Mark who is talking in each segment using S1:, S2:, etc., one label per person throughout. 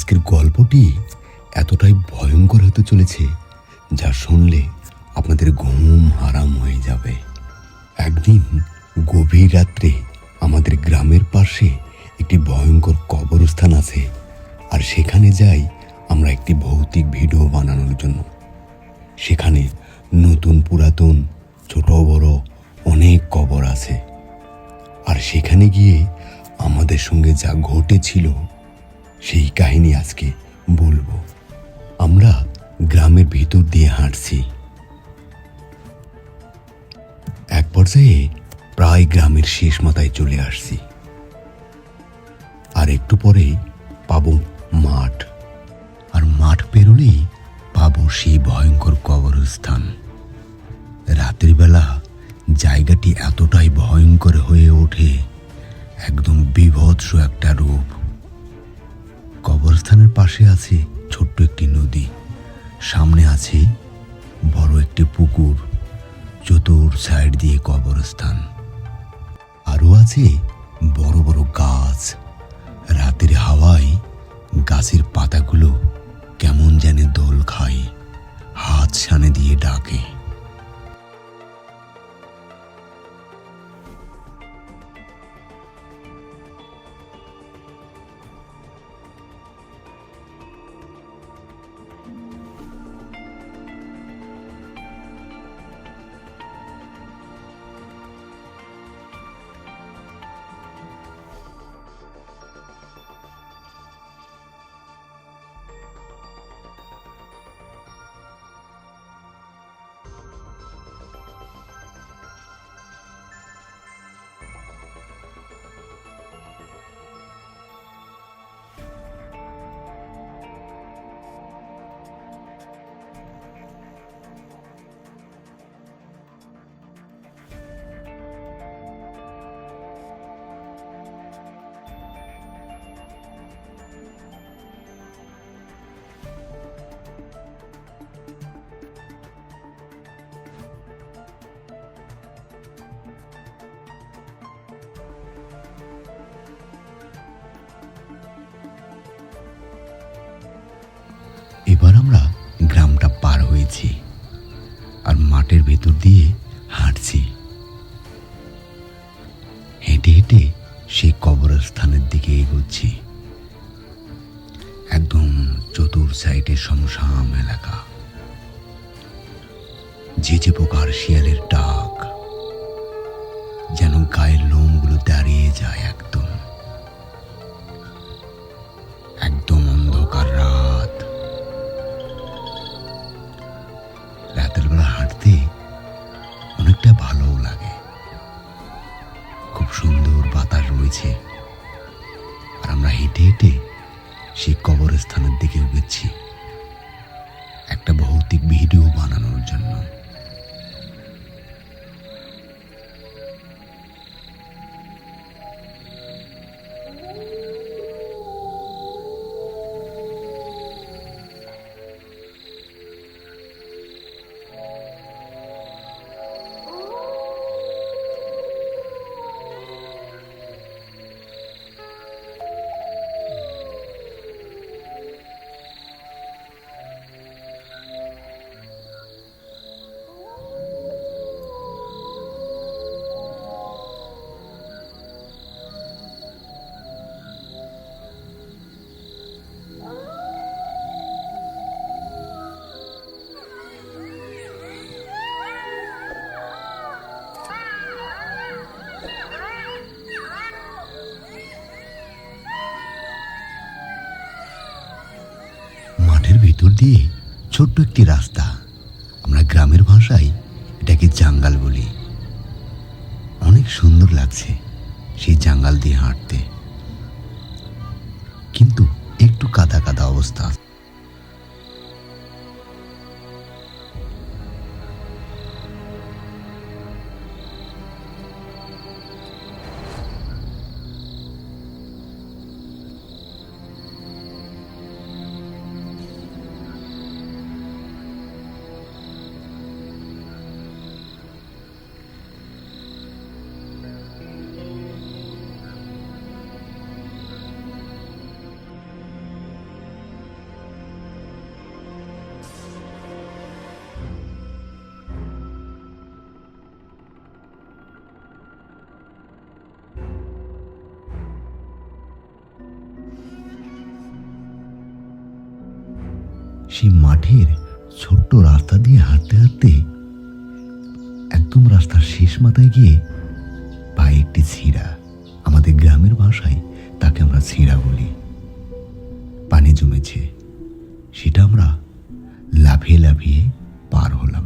S1: আজকের গল্পটি এতটাই ভয়ঙ্কর হতে চলেছে যা শুনলে আপনাদের ঘুম হারাম হয়ে যাবে। একদিন গভীর রাত্রে আমাদের গ্রামের পাশে একটি ভয়ঙ্কর কবরস্থান আছে, আর সেখানে যাই আমরা একটি ভৌতিক ভিডিও বানানোর জন্য। সেখানে নতুন পুরাতন ছোট বড় অনেক কবর আছে, আর সেখানে গিয়ে আমাদের সঙ্গে যা ঘটেছিল সেই কাহিনী আজকে বলবো। আমরা গ্রামের ভিতর দিয়ে হাঁটছি। এক পর্যায়ে প্রায় গ্রামের শেষ মাথায় চলে আসছি, আর একটু পরেই পাবো মাঠ, আর মাঠ পেরোলেই পাবো সেই ভয়ঙ্কর কবরস্থান। রাতের বেলা জায়গাটি এতটাই ভয়ঙ্কর হয়ে ওঠে, একদম বীভৎস একটা রূপ। কবরস্থানের পাশে আছে ছোট্ট একটি নদী, সামনে আছে বড় একটি পুকুর, চতুর সাইড দিয়ে কবরস্থান। আরও আছে বড় বড় গাছ। রাতের হাওয়ায় গাছের পাতাগুলো কেমন যেন দোল খায়, হাত সানে দিয়ে ডাকে। এবার আমরা গ্রামটা পার হয়েছি, আর মাঠের ভেতর দিয়ে হাঁটছি। হেঁটে হেঁটে সেই কবরস্থানের দিকে এগোচ্ছি। একদম চতুর সাইডে শুনশান এলাকা, ঝিঝি পোকার শিয়ালের ডাক যেন গায়ের লোমগুলো দাঁড়িয়ে যায়। একদম একদম অন্ধকার রাত। রাতের বেলা হাঁটতে অনেকটা ভালোও লাগে, খুব সুন্দর বাতাস রয়েছে। আর আমরা হেঁটে হেঁটে সেই কবরস্থানের দিকে এগোচ্ছি একটা ভৌতিক ভিডিও বানানোর জন্য। মাঠের ভিতর দিয়ে ছোট্ট একটি রাস্তা, আমরা গ্রামের ভাষায় এটাকে জাঙ্গাল বলি। অনেক সুন্দর লাগছে সেই জাঙ্গাল দিয়ে হাঁটতে, কিন্তু একটু কাদা কাদা অবস্থা। সেই মাঠের ছোট্ট রাস্তা দিয়ে হাঁটতে হাঁটতে একদম রাস্তার শেষ মাথায় গিয়ে পায়ে একটি ছিঁড়া, আমাদের গ্রামের ভাষায় তাকে আমরা ছিঁড়া বলি, পানি জমেছে। সেটা আমরা লাফিয়ে লাফিয়ে পার হলাম।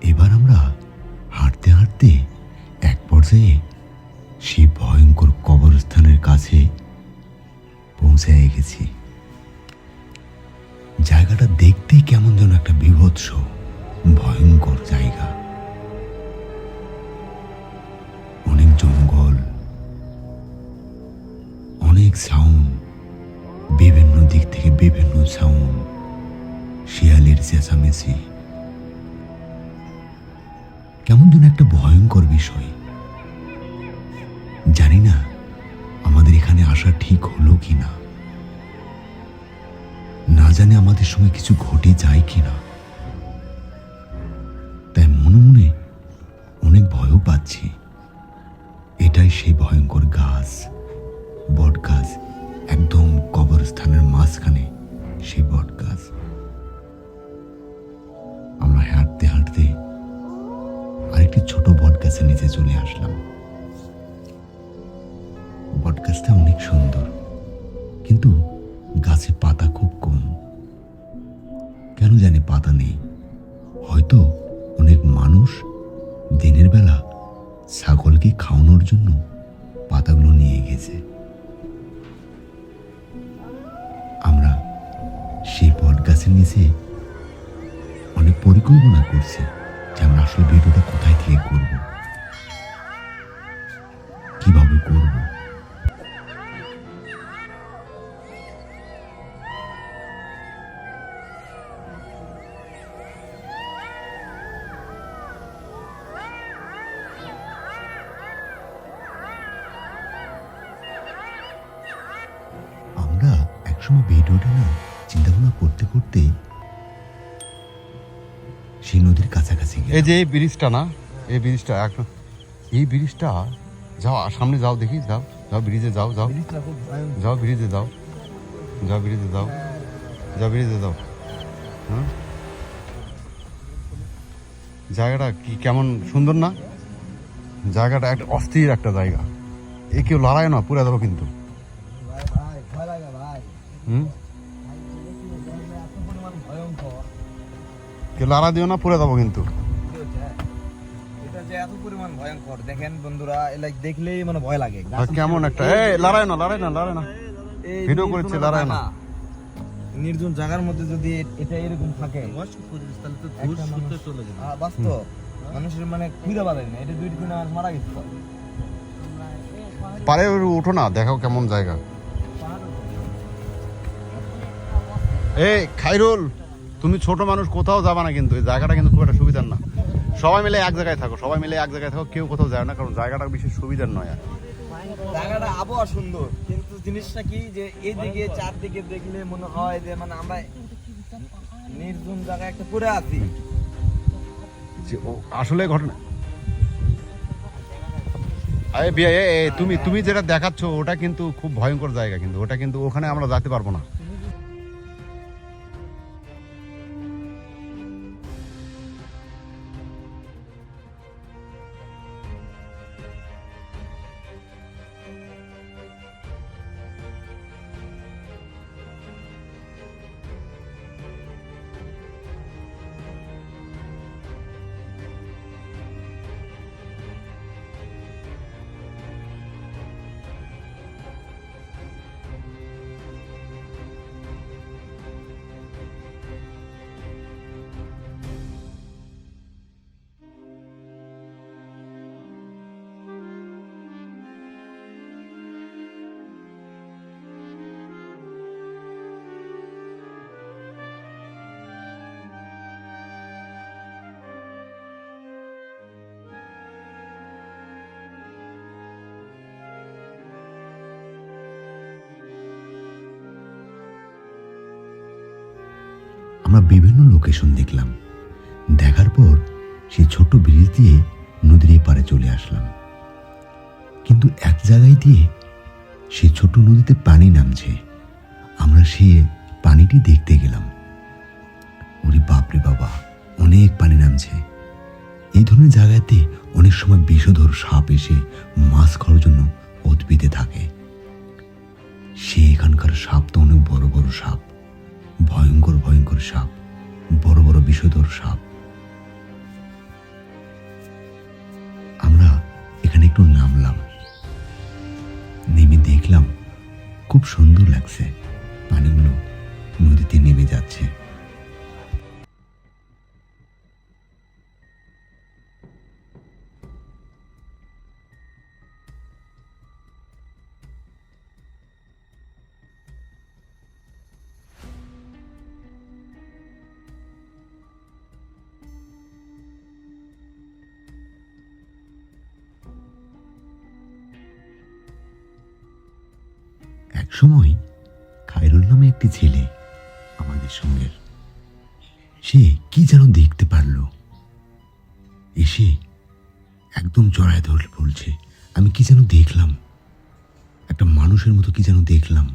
S1: এবার আমরা হাঁটতে হাঁটতে এক পর্যায়ে সেই ভয়ঙ্কর কবরস্থানের কাছে পৌঁছে গেছি। জায়গাটা দেখতে কেমন যেন একটা বীভৎস ভয়ঙ্কর জায়গা। অনেক জঙ্গল, অনেক সাউন্ড, বিভিন্ন দিক থেকে বিভিন্ন সাউন্ড, শিয়ালের চেঁচামেচি, কেমন যেন একটা ভয়ঙ্কর বিষয়। জানি না আমাদের এখানে আসা ঠিক হলো কিনা, না জানি আমাদের সঙ্গে কিছু ঘটে যায় কিনা, তাই মনে মনে অনেক ভয়ও পাচ্ছি। এটাই সেই ভয়ঙ্কর গাছ, বট গাছ, একদম কবরস্থানের মাঝখানে সেই বট গাছ। আমরা হাঁটতে হাঁটতে আরেকটি ছোট বট গাছের নিচে চলে আসলাম। বট গাছটা অনেক সুন্দর, কিন্তু গাছে পাতা খুব কম। কেন জানি পাতা নেই। হয়তো অনেক মানুষ দিনের বেলা ছাগলকে খাওয়ানোর জন্য পাতাগুলো নিয়ে গেছে। আমরা সেই বট গাছের নিচে অনেক পরিকল্পনা করছি যে আমরা আসলে ভিডিওটা কোথায় থেকে করব, কিভাবে করব। আমরা একসময় ভিডিওটা না চিন্তা ভাবনা করতে করতে সেই নদীর কাছাকাছি গেলাম।
S2: এই যে এই ব্রিজটা না, এই ব্রিজটা এখন, এই ব্রিজটা যাও, সামনে যাও, দেখি, যাও যাও ব্রিজে যাও, যাও যাও ব্রিজে যাও, যাও ব্রিজে যাও, যাও ব্রিজে যাও। হ্যাঁ, জায়গাটা কি কেমন সুন্দর না? জায়গাটা একটা অস্থির একটা জায়গা। এই কেউ লড়ায় না, পুরে যাবো কিন্তু। হুম, কেউ লড়া দিও না, পুরে যাবো কিন্তু।
S3: এত পরিমাণ ভয়ঙ্কর দেখেন বন্ধুরা, দেখলেই মানে ভয় লাগে।
S2: কেমন একটা, এই লড়াই না, লড়াই না, লড়াই না, ভিডিও করেছে, লড়াই না।
S3: নির্জন জায়গার মধ্যে যদি এটা এরকম থাকে, বাস্তব মানুষের মানে খুঁজে পাবেন না। এটা 2 দিন আর মারা গেছে।
S2: পারে উঠো না, দেখাও কেমন জায়গা। এই খাইরুল, তুমি ছোট মানুষ, কোথাও যাবা না কিন্তু। এই জায়গাটা কিন্তু খুব একটা সুবিধার না। সবাই মিলে এক জায়গায় থাকো, সবাই মিলে এক জায়গায় থাকো, কেউ কোথাও যায় না, কারণ জায়গাটা বিশেষ সুবিধার নয়। আর
S3: জায়গাটা আবহাওয়া সুন্দর, কিন্তু জিনিসটা কি যে এইদিকে চারদিকে দেখলে মনে হয় যে মানে আমরা নির্জন জায়গায় একটা পড়ে আছি।
S2: আসলে ঘটনা তুমি যেটা দেখাচ্ছ ওটা কিন্তু খুব ভয়ঙ্কর জায়গা, কিন্তু ওটা কিন্তু ওখানে আমরা যেতে পারবো না।
S1: আমরা বিভিন্ন লোকেশন দেখলাম। দেখার পর সেই ছোট্ট ব্রিজ দিয়ে নদীর এপারে চলে আসলাম। কিন্তু এক জায়গায় দিয়ে সেই ছোট্ট নদীতে পানি নামছে। আমরা সে পানিটি দেখতে গেলাম। ওরে বাপরে বাবা, অনেক পানি নামছে। এই ধরনের জায়গাতে অনেক সময় বিষধর সাপ এসে মাছ খাওয়ার জন্য উদ্ভিদে থাকে। সে এখানকার সাপ তো অনেক বড় বড় সাপ, ভয়ঙ্কর ভয়ঙ্কর সাপ, বড় বড় বিষধর সাপ। আমরা এখানে একটু নামলাম, নেমে দেখলাম খুব সুন্দর লাগছে, পানিগুলো নদীতে নেমে যাচ্ছে। এক সময় খায়রুল নামে একটি ছেলে আমাদের সঙ্গে, সে কি যেন দেখতে পারলো, এসে একদম জড়ায় ধরে বলছে, আমি কি যেন দেখলাম, একটা মানুষের মতো কি যেন দেখলাম।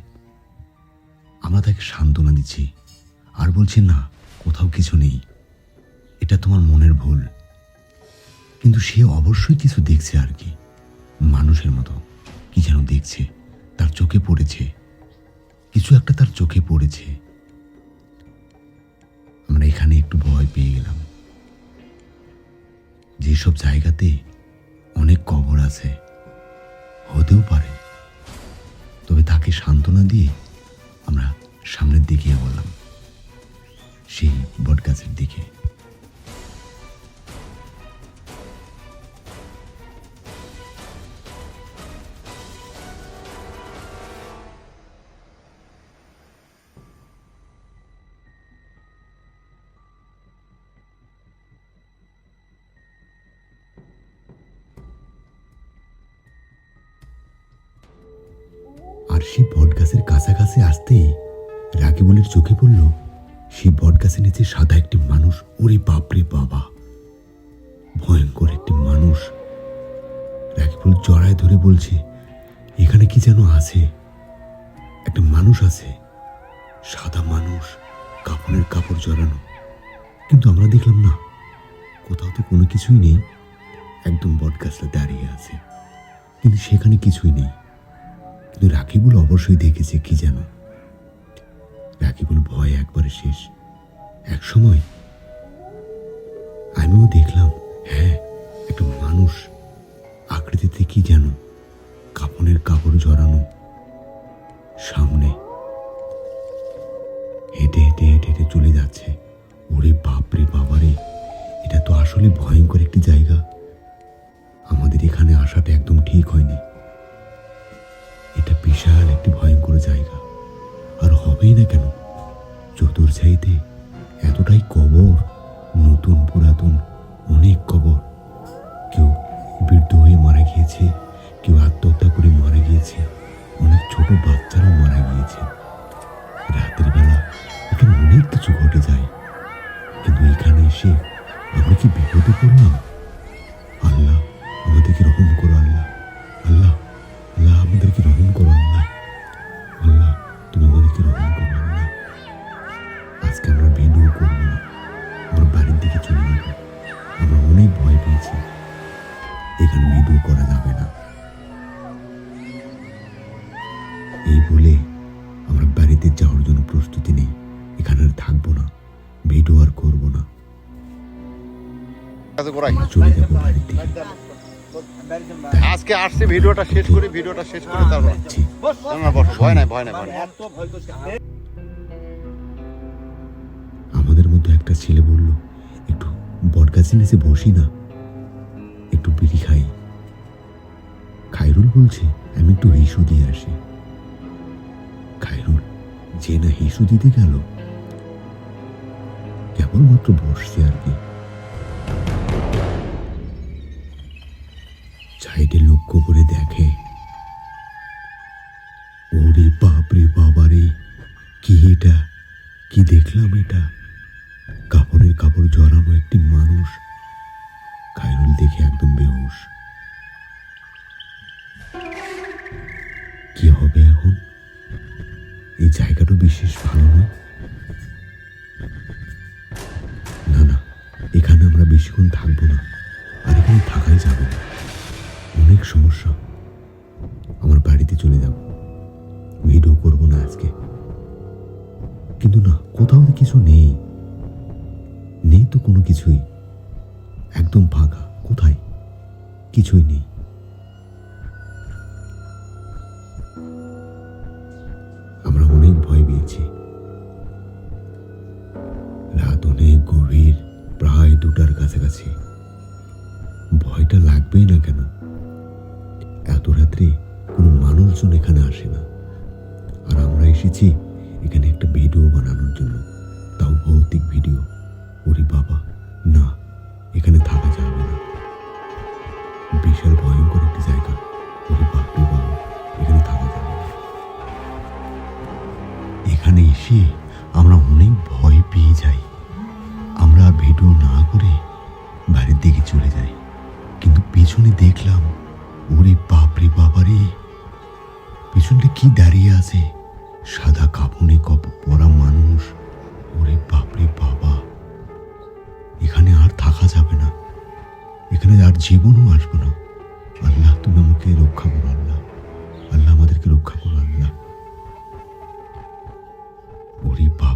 S1: আমরা তাকে সান্ত্বনা দিচ্ছি আর বলছি, না কোথাও কিছু নেই, এটা তোমার মনের ভুল। কিন্তু সে অবশ্যই কিছু দেখছে আর কি, মানুষের মতো কি যেন দেখছে, তার চোখে পড়েছে, কিছু একটা তার চোখে পড়েছে। আমরা এখানে একটু ভয় পেয়ে গেলাম। যেসব জায়গাতে অনেক কবর আছে, হতেও পারে, তবে তাকে সান্ত্বনা দিয়ে আমরা সামনের দিকে বললাম, সেই বটগাছের দিকে। আর সেই বটগাছের কাছাকাছি আসতেই রাকিবুলের চোখে পড়ল সেই বটগাছের নিচে সাদা একটি মানুষ। ওরে বাপরে বাবা, ভয়ঙ্কর একটি মানুষ। রাকিবুল জড়ায় ধরে বলছে, এখানে কি যেন আছে, একটা মানুষ আছে, সাদা মানুষ, কাপড়ের কাপড় জড়ানো। কিন্তু আমরা দেখলাম না, কোথাও তো কোনো কিছুই নেই, একদম বটগাছটা দাঁড়িয়ে আছে, কিন্তু সেখানে কিছুই নেই। কিন্তু রাকিবুল অবশ্যই দেখেছে কি যেন। রাকিবুল ভয় একবারে শেষ। এক সময় আমিও দেখলাম, হ্যাঁ একটা মানুষ আকৃতিতে কি যেন, কাপড়ের কাপড় জড়ানো, সামনে হেঁটে হেঁটে হেঁটে হেঁটে চলে যাচ্ছে। ওরে বাপরে বাবারে, এটা তো আসলে ভয়ঙ্কর একটি জায়গা। আমাদের এখানে আসাটা একদম ঠিক হয়নি। এটা বিশাল একটি ভয়ঙ্কর জায়গা, আর হবেই না কেন, চতুর্সাইতে এতটাই কবর, নতুন পুরাতন অনেক কবর। কেউ বৃদ্ধ হয়ে মারা গিয়েছে, কেউ আত্মহত্যা করে মারা গিয়েছে, অনেক ছোট বাচ্চারাও মারা গিয়েছে। রাতের বেলা এখানে অনেক কিছু ঘটে যায়, কিন্তু এখানে এসে আমরা কি বিপদে পড়লাম। আল্লাহ আমাদেরকে রহম করো, আল্লাহ আল্লাহ আল্লাহ আমাদেরকে রহম করো, আল্লাহ আল্লাহ তুমি আমাদেরকে রহম করো আল্লাহ। আজকে আমরা ভিডিও করবো না, আমরা বাড়ির দিকে চলে যাবো। আমরা অনেক ভয় পেয়েছি, এখানে ভিডিও করা যাবে না। এই বলে আমরা বাড়িতে যাওয়ার জন্য প্রস্তুতি নেই, এখানে আর থাকবো না, ভিডিও আর করবো না, আমরা চলে যাবো বাড়ির দিকে।
S2: আজকে আসছে, ভিডিওটা শেষ করি, ভিডিওটা শেষ করে তারপর
S1: যাচ্ছি।
S2: ভয় নাই, ভয় নাই, ভয় নাই।
S1: আমাদের মধ্যে একটা ছেলে বলল, একটু বটগাছের নিচে বসি না, একটু বিড়ি খাই। খায়রুল বলছে, আমি একটু হিসু দিয়ে আসি। খায়রুল যে না হিসু দিতে গেল, কেবলমাত্র বসছে আর কি। সাইডে লক্ষ্য করে দেখে, ওরে বাপরে বাবারে, কি এটা, কি দেখলাম এটা, কাপড়ের কাপড় জড়ানো একটি মানুষ, খায়রুল দেখে একদম বেহুশ। কি হবে এখন? এই জায়গাটা বিশেষ ভালো নয়। না না, এখানে আমরা বেশিক্ষণ থাকবো না, আর এখানে থাকাই যাবে না, অনেক সমস্যা। আমার বাড়িতে চলে যাব, ভিডিও করব না আজকে। কিন্তু না, কোথাও তো কিছু নেই, নেই তো কোনো কিছুই, একদম ফাঁকা। কোথায়? কিছুই নেই। আমরা অনেক ভয় পেয়েছি। রাত অনেক গভীর, প্রায় 2টার কাছাকাছি। ভয়টা লাগবেই না কেন? এত রাত্রে কোনো মানুষজন এখানে আসে না, আর আমরা এসেছি এখানে একটা ভিডিও বানানোর জন্য, তাও ভৌতিক ভিডিও। ওরে বাবা, না, এখানে থাকা যাবে না, বিশাল ভয়ঙ্কর একটি জায়গা। ওরে বাপরে বাবা, এখানে থাকা যাবে না। এখানে এসে আমরা অনেক ভয় পেয়ে যাই। আমরা আর ভিডিও না করে বাড়ির দিকে চলে যাই, কিন্তু পেছনে দেখলাম, ওরে বাপরে বাবারে, পেছনটা কি দাঁড়িয়ে আছে, সাদা কাপড়ে পরা মানুষ। ওরে বাপরে বাবা, এখানে আর থাকা যাবে না, এখানে আর জীবনও আসবো না। আল্লাহ, তুমি আমাকে রক্ষা করো। আল্লাহ, আল্লাহ আমাদেরকে রক্ষা করো। আল্লাহ, ওরে বাবা।